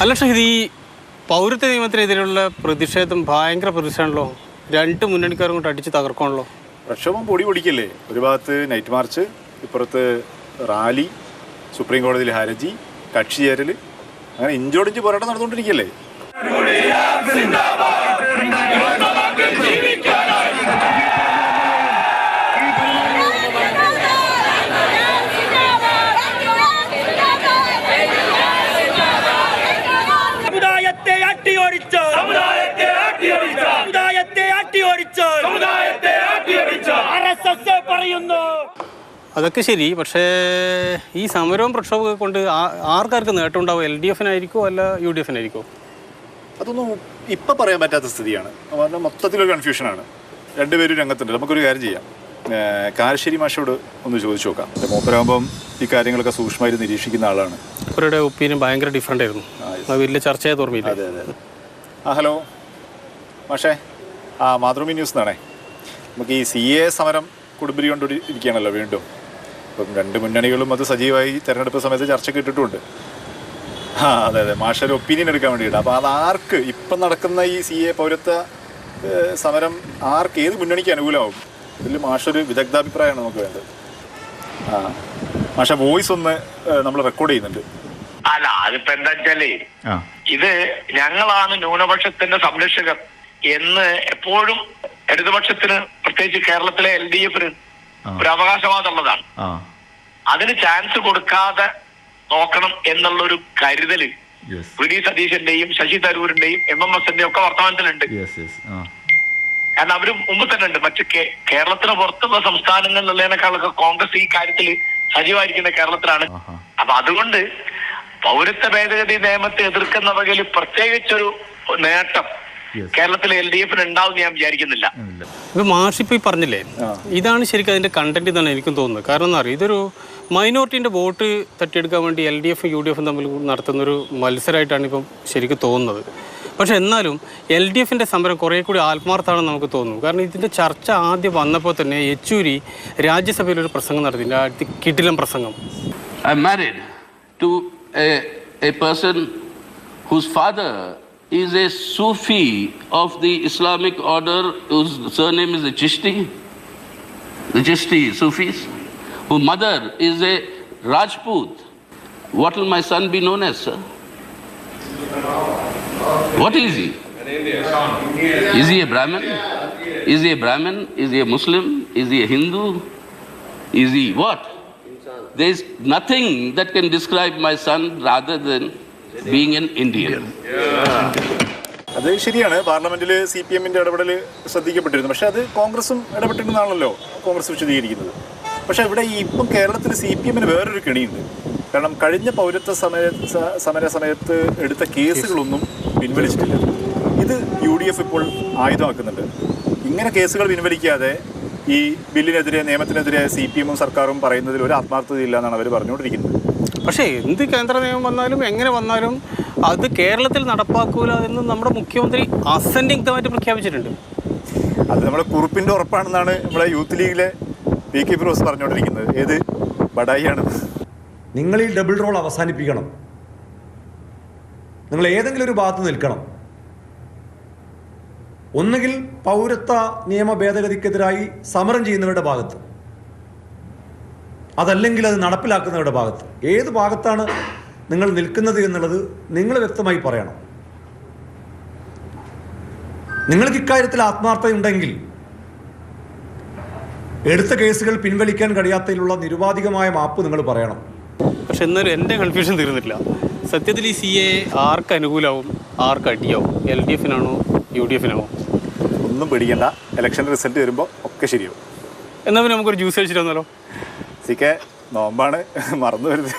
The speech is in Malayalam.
അല്ല ഷഹീദ്, ഈ പൗരത്വ നിയമത്തിനെതിരെയുള്ള പ്രതിഷേധം ഭയങ്കര പ്രതിഷേധമാണല്ലോ. രണ്ട് മുന്നണിക്കാരും കൊണ്ട് അടിച്ച് തകർക്കണല്ലോ. പ്രക്ഷോഭം പൊടിക്കല്ലേ. ഒരു ഭാഗത്ത് നൈറ്റ് മാർച്ച്, ഇപ്പുറത്ത് റാലി, സുപ്രീം കോടതിയിൽ ഹർജി, കക്ഷി ചേരൽ, അങ്ങനെ ഇഞ്ചോടിഞ്ച് പോരാട്ടം നടന്നുകൊണ്ടിരിക്കുകയല്ലേ. അതൊക്കെ ശരി, പക്ഷേ ഈ സമരവും പ്രക്ഷോഭമൊക്കെ കൊണ്ട് ആർക്കാർക്ക് നേട്ടം ഉണ്ടാവും? LDF-നായിരിക്കുമോ അല്ല UDF-നായിരിക്കുമോ? അതൊന്നും ഇപ്പം പറയാൻ പറ്റാത്ത സ്ഥിതിയാണ്. കാരണം മൊത്തത്തിലൊരു കൺഫ്യൂഷനാണ്. രണ്ടുപേരും രംഗത്തുണ്ട്. നമുക്കൊരു കാര്യം ചെയ്യാം, കാരശ്ശേരി മാഷോട് ഒന്ന് ചോദിച്ചു നോക്കാം. മൂപ്പരാകുമ്പം ഈ കാര്യങ്ങളൊക്കെ സൂക്ഷ്മമായിട്ട് നിരീക്ഷിക്കുന്ന ആളാണ്. അവരുടെ ഒപ്പീനിയൻ ഭയങ്കര ഡിഫറൻ്റ് ആയിരുന്നു. വലിയ ചർച്ചയായി ഓർമ്മയില്ല. അതെ അതെ. ഹലോ മാഷേ, മാതൃഭൂമി ന്യൂസ് എന്നാണേ. നമുക്ക് ഈ CA സമരം കൊടുമ്പിരി കൊണ്ടിരിക്കുകയാണല്ലോ വീണ്ടും. ഇപ്പം രണ്ട് മുന്നണികളും അത് സജീവമായി തെരഞ്ഞെടുപ്പ് സമയത്ത് ചർച്ചയ്ക്ക് ഇട്ടിട്ടുണ്ട്. അതെ അതെ, മാഷൊരു ഒപ്പീനിയൻ എടുക്കാൻ വേണ്ടിയിട്ട്. അപ്പോൾ അത് ആർക്ക് ഇപ്പം നടക്കുന്ന ഈ CA പൗരത്വ സമരം ആർക്ക്, ഏത് മുന്നണിക്ക് അനുകൂലമാവും? ഇതിൽ മാഷൊരു വിദഗ്ധാഭിപ്രായമാണ് നമുക്ക് വേണ്ടത്. മാഷ വോയിസ് ഒന്ന് നമ്മൾ റെക്കോർഡ് ചെയ്യുന്നുണ്ട്. അല്ല, അതിപ്പോ എന്താ വെച്ചാലേ, ഇത് ഞങ്ങളാണ് ന്യൂനപക്ഷത്തിന്റെ സംരക്ഷകർ എന്ന് എപ്പോഴും ഇടതുപക്ഷത്തിന്, പ്രത്യേകിച്ച് കേരളത്തിലെ LDF-ന് ഒരു അവകാശവാദമുള്ളതാണ്. അതിന് ചാൻസ് കൊടുക്കാതെ നോക്കണം എന്നുള്ളൊരു കരുതല് വി ഡി സതീശന്റെയും ശശി തരൂരിന്റെയും MMS-ന്റെയും ഒക്കെ വർത്തമാനത്തിലുണ്ട്. കാരണം അവര് മുമ്പ് തന്നെ ഉണ്ട്. മറ്റു കേരളത്തിന് പുറത്തുള്ള സംസ്ഥാനങ്ങളിലുള്ളതിനേക്കാളൊക്കെ കോൺഗ്രസ് ഈ കാര്യത്തിൽ സജീവമായിരിക്കുന്ന കേരളത്തിലാണ്. അപ്പൊ അതുകൊണ്ട് പൗരത്വ ഭേദഗതി നിയമത്തെ എതിർക്കുന്ന വകയിൽ പ്രത്യേകിച്ചൊരു നേട്ടം കേരളത്തിലെ LDF-ന് ഉണ്ടാവും ഞാൻ വിചാരിക്കുന്നില്ല. ഇപ്പൊ മാഷിപ്പോ ഈ പറഞ്ഞില്ലേ, ഇതാണ് ശരിക്കും അതിന്റെ കണ്ടന്റ് എന്നാണ് എനിക്കും തോന്നുന്നത്. കാരണം എന്താ പറയുക, ഇതൊരു മൈനോറിറ്റിന്റെ വോട്ട് തട്ടിയെടുക്കാൻ വേണ്ടി LDF-ഉം UDF-ഉം തമ്മിൽ നടത്തുന്നൊരു മത്സരമായിട്ടാണ് ഇപ്പം ശരിക്കും തോന്നുന്നത്. പക്ഷെ എന്നാലും LDF-ന്റെ സമരം കുറേ കൂടി ആത്മാർത്ഥമാണെന്ന് നമുക്ക് തോന്നുന്നു. കാരണം ഇതിന്റെ ചർച്ച ആദ്യം വന്നപ്പോൾ തന്നെ യെച്ചൂരി രാജ്യസഭയിൽ ഒരു പ്രസംഗം നടത്തി, കിടിലം പ്രസംഗം. I'm married to a person whose father is a Sufi of the Islamic order whose surname is the Chishti Sufis, whose mother is a Rajput. What will my son be known as, sir? What is he? Is he a Brahmin? Is he a Brahmin? Is he a Muslim? Is he a Hindu? Is he what? There is nothing that can describe my son rather than being an Indian. അത് ശരിയാണ്. പാർലമെന്റിൽ CPM-ന്റെ ഇടപെടൽ ശ്രദ്ധിക്കപ്പെട്ടിരുന്നു. പക്ഷെ അത് കോൺഗ്രസും ഇടപെട്ടിരുന്നാണല്ലോ കോൺഗ്രസ് വിശദീകരിക്കുന്നത്. പക്ഷെ ഇവിടെ ഇപ്പം കേരളത്തിൽ CPM-ന് വേറൊരു കെണിയുണ്ട്. കാരണം കഴിഞ്ഞ പൗരത്വ സമര സമയത്ത് എടുത്ത കേസുകളൊന്നും പിൻവലിച്ചിട്ടില്ല. ഇത് UDF ഇപ്പോൾ ആയുധമാക്കുന്നുണ്ട്. ഇങ്ങനെ കേസുകൾ പിൻവലിക്കാതെ ഈ ബില്ലിനെതിരെ, നിയമത്തിനെതിരെ CPM-ഉം സർക്കാരും പറയുന്നതിൽ ഒരു ആത്മാർത്ഥതയില്ല എന്നാണ് അവർ പറഞ്ഞുകൊണ്ടിരിക്കുന്നത്. പക്ഷേ എന്ത് കേന്ദ്ര നിയമം വന്നാലും എങ്ങനെ വന്നാലും അത് കേരളത്തിൽ നടപ്പാക്കൂല എന്ന് നമ്മുടെ മുഖ്യമന്ത്രി അസന്നിഗ്ധമായിട്ട് പ്രഖ്യാപിച്ചിട്ടുണ്ട്. അത് നമ്മുടെ കുറിപ്പിൻ്റെ ഉറപ്പാണെന്നാണ് നമ്മുടെ യൂത്ത് ലീഗിലെ PK ഫിറോസ് പറഞ്ഞുകൊണ്ടിരിക്കുന്നത്. ഏത് ബഡായിയാണ്? നിങ്ങൾ ഈ ഡബിൾ റോൾ അവസാനിപ്പിക്കണം. നിങ്ങൾ ഏതെങ്കിലും ഒരു ഭാഗത്ത് നിൽക്കണം. ഒന്നുകിൽ പൗരത്വ നിയമ ഭേദഗതിക്കെതിരായി സമരം ചെയ്യുന്നവരുടെ ഭാഗത്ത്, അതല്ലെങ്കിൽ അത് നടപ്പിലാക്കുന്നവരുടെ ഭാഗത്ത്. ഏത് ഭാഗത്താണ് നിങ്ങൾ നിൽക്കുന്നത് എന്നുള്ളത് നിങ്ങൾ വ്യക്തമായി പറയണം. നിങ്ങൾക്ക് ഇക്കാര്യത്തിൽ ആത്മാർത്ഥതയുണ്ടെങ്കിൽ എടുത്ത കേസുകൾ പിൻവലിക്കാൻ കഴിയാത്തതിലുള്ള നിരുപാധികമായ മാപ്പ് നിങ്ങൾ പറയണം. പക്ഷെ എന്നാലും എൻ്റെ കൺഫ്യൂഷൻ തീർന്നിട്ടില്ല. സത്യത്തിൽ ഈ CA ആർക്ക് അനുകൂലമാവും, ആർക്ക് അടിയാവും? LDF-നാണോ UDF-നാണോ? ഒന്നും പേടിക്കണ്ട, ഇലക്ഷൻ റിസൾട്ട് വരുമ്പോൾ ഒക്കെ ശരിയാവും. എന്നാൽ പിന്നെ നമുക്കൊരു ജ്യൂസ് കഴിച്ചിട്ട് വന്നാലോ? CK നോമ്പാണ്, മറന്നു വരുന്നത്.